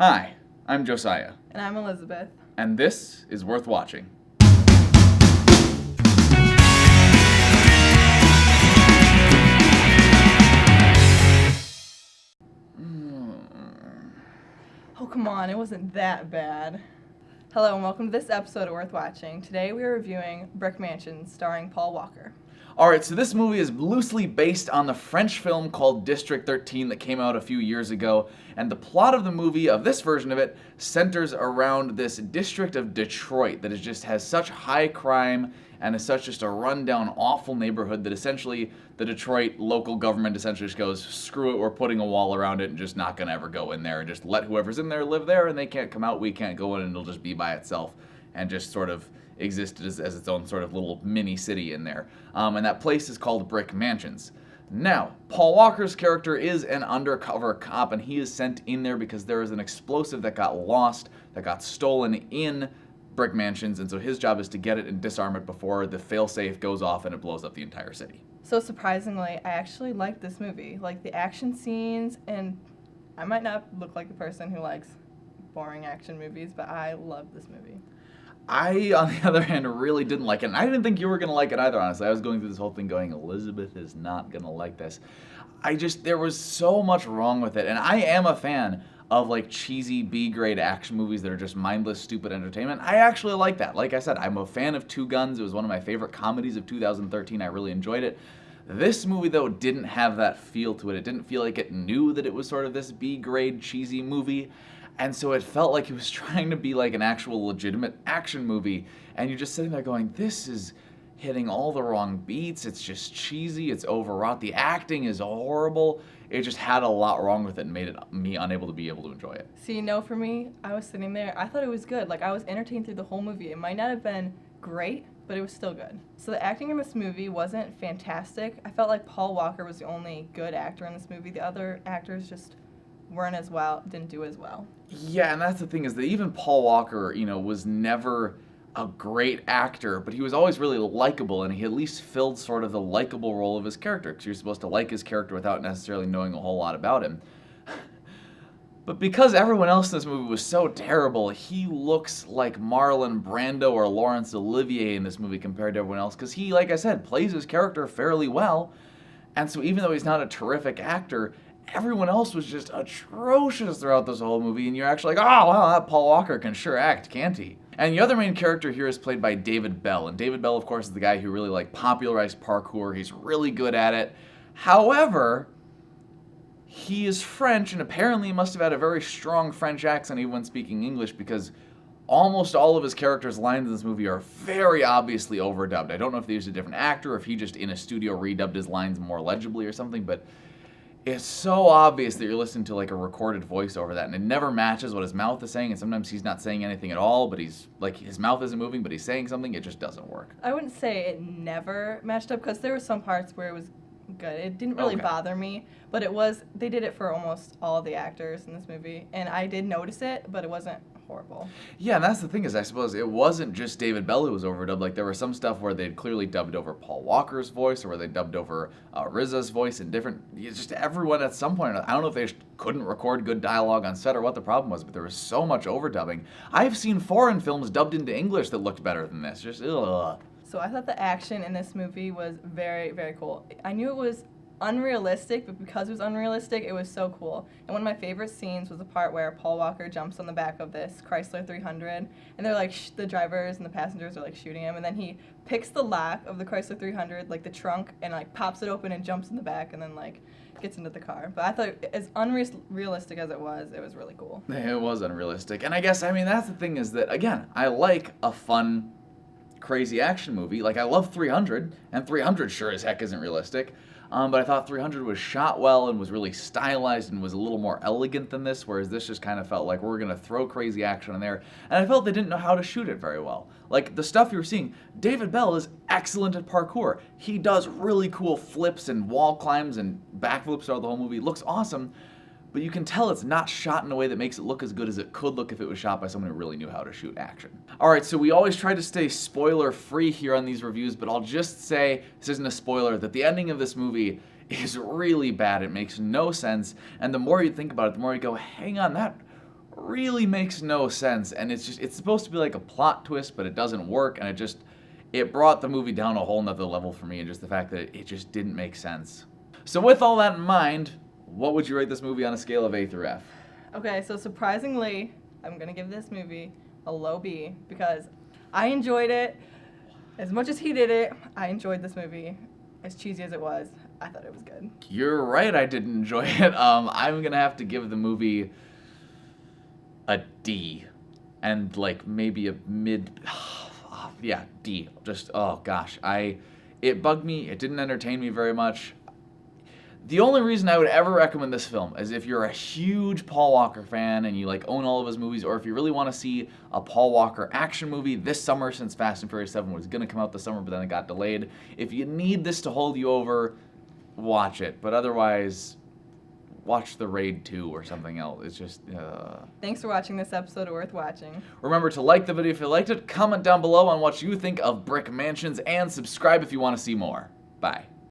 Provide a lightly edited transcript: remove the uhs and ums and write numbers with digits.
Hi, I'm Josiah, And I'm Elizabeth. and this is Worth Watching. Oh, come on, it wasn't that bad. Hello, and welcome to this episode of Worth Watching. Today we are reviewing Brick Mansion, starring Paul Walker. Alright, so this movie is loosely based on the French film called District 13 that came out a few years ago, and the plot of the movie, of this version of it, centers around this district of Detroit that has such high crime and is such just a rundown, awful neighborhood that essentially the Detroit local government essentially just goes, screw it, we're putting a wall around it and just not gonna ever go in there, and just let whoever's in there live there, and they can't come out, we can't go in, and it'll just be by itself, and just sort of existed as its own sort of little mini city in there. And that place is called Brick Mansions. Now, Paul Walker's character is an undercover cop, and he is sent in there because there is an explosive that got lost, that got stolen in Brick Mansions, and so his job is to get it and disarm it before the failsafe goes off and it blows up the entire city. So surprisingly, I actually liked this movie. Like the action scenes, and I might not look like the person who likes boring action movies, but I love this movie. I, on the other hand, really didn't like it, and I didn't think you were going to like it either, honestly. I was going through this whole thing going, Elizabeth is not going to like this. There was so much wrong with it, and I am a fan of, like, cheesy B-grade action movies that are just mindless, stupid entertainment. I actually like that. Like I said, I'm a fan of Two Guns. It was one of my favorite comedies of 2013. I really enjoyed it. This movie, though, didn't have that feel to it. It didn't feel like it knew that it was sort of this B-grade cheesy movie. And so it felt like it was trying to be like an actual legitimate action movie. And you're just sitting there going, this is hitting all the wrong beats. It's just cheesy. It's overwrought. The acting is horrible. It just had a lot wrong with it and made me unable to be able to enjoy it. See, for me, I was sitting there, I thought it was good. Like, I was entertained through the whole movie. It might not have been great, but it was still good. So the acting in this movie wasn't fantastic. I felt like Paul Walker was the only good actor in this movie. The other actors just didn't do as well. Yeah, and that's the thing is that even Paul Walker, was never a great actor, but he was always really likable, and he at least filled sort of the likable role of his character, because you're supposed to like his character without necessarily knowing a whole lot about him. But because everyone else in this movie was so terrible, he looks like Marlon Brando or Laurence Olivier in this movie compared to everyone else, because he, like I said, plays his character fairly well, and so even though he's not a terrific actor, everyone else was just atrocious throughout this whole movie, and you're actually like, oh, wow, that Paul Walker can sure act, can't he? And the other main character here is played by David Belle, and David Belle, of course, is the guy who really, popularized parkour. He's really good at it. However, he is French, and apparently he must have had a very strong French accent even when speaking English, because almost all of his character's lines in this movie are very obviously overdubbed. I don't know if they used a different actor, or if he just in a studio redubbed his lines more legibly or something, but it's so obvious that you're listening to a recorded voice over that, and it never matches what his mouth is saying, and sometimes he's not saying anything at all, but his mouth isn't moving, but he's saying something. It just doesn't work. I wouldn't say it never matched up, because there were some parts where it was good. It didn't really bother me, but they did it for almost all the actors in this movie, and I did notice it, but it wasn't horrible. Yeah, and that's the thing is, I suppose it wasn't just David Belle who was overdubbed. There was some stuff where they'd clearly dubbed over Paul Walker's voice, or where they dubbed over RZA's voice, and just everyone at some point. I don't know if they couldn't record good dialogue on set or what the problem was, but there was so much overdubbing. I've seen foreign films dubbed into English that looked better than this. Just ugh. So I thought the action in this movie was very, very cool. I knew it was unrealistic, but because it was unrealistic, it was so cool. And one of my favorite scenes was the part where Paul Walker jumps on the back of this Chrysler 300, and they're the drivers and the passengers are shooting him, and then he picks the lock of the Chrysler 300, the trunk, and pops it open and jumps in the back, and then gets into the car. But I thought, as unrealistic as it was really cool. It was unrealistic, and I guess that's the thing is that, again, I like a fun, crazy action movie. I love 300, and 300 sure as heck isn't realistic. But I thought 300 was shot well and was really stylized and was a little more elegant than this, whereas this just kind of felt like we're going to throw crazy action in there. And I felt they didn't know how to shoot it very well. The stuff you were seeing, David Belle is excellent at parkour. He does really cool flips and wall climbs and backflips throughout the whole movie. It looks awesome. But you can tell it's not shot in a way that makes it look as good as it could look if it was shot by someone who really knew how to shoot action. Alright, so we always try to stay spoiler-free here on these reviews, but I'll just say, this isn't a spoiler, that the ending of this movie is really bad. It makes no sense, and the more you think about it, the more you go, hang on, that really makes no sense, and it's supposed to be like a plot twist, but it doesn't work, and it brought the movie down a whole nother level for me, and just the fact that it just didn't make sense. So with all that in mind, what would you rate this movie on a scale of A through F? Okay, so surprisingly, I'm gonna give this movie a low B because I enjoyed it. As much as he did it, I enjoyed this movie. As cheesy as it was, I thought it was good. You're right, I did enjoy it. I'm gonna have to give the movie a D, and like maybe a mid, yeah, D. Just oh gosh, it bugged me. It didn't entertain me very much. The only reason I would ever recommend this film is if you're a huge Paul Walker fan and you like own all of his movies, or if you really want to see a Paul Walker action movie this summer, since Fast and Furious 7 was going to come out this summer, but then it got delayed. If you need this to hold you over, watch it. But otherwise, watch The Raid 2 or something else. It's just... Thanks for watching this episode of Worth Watching. Remember to like the video if you liked it, comment down below on what you think of Brick Mansions, and subscribe if you want to see more. Bye.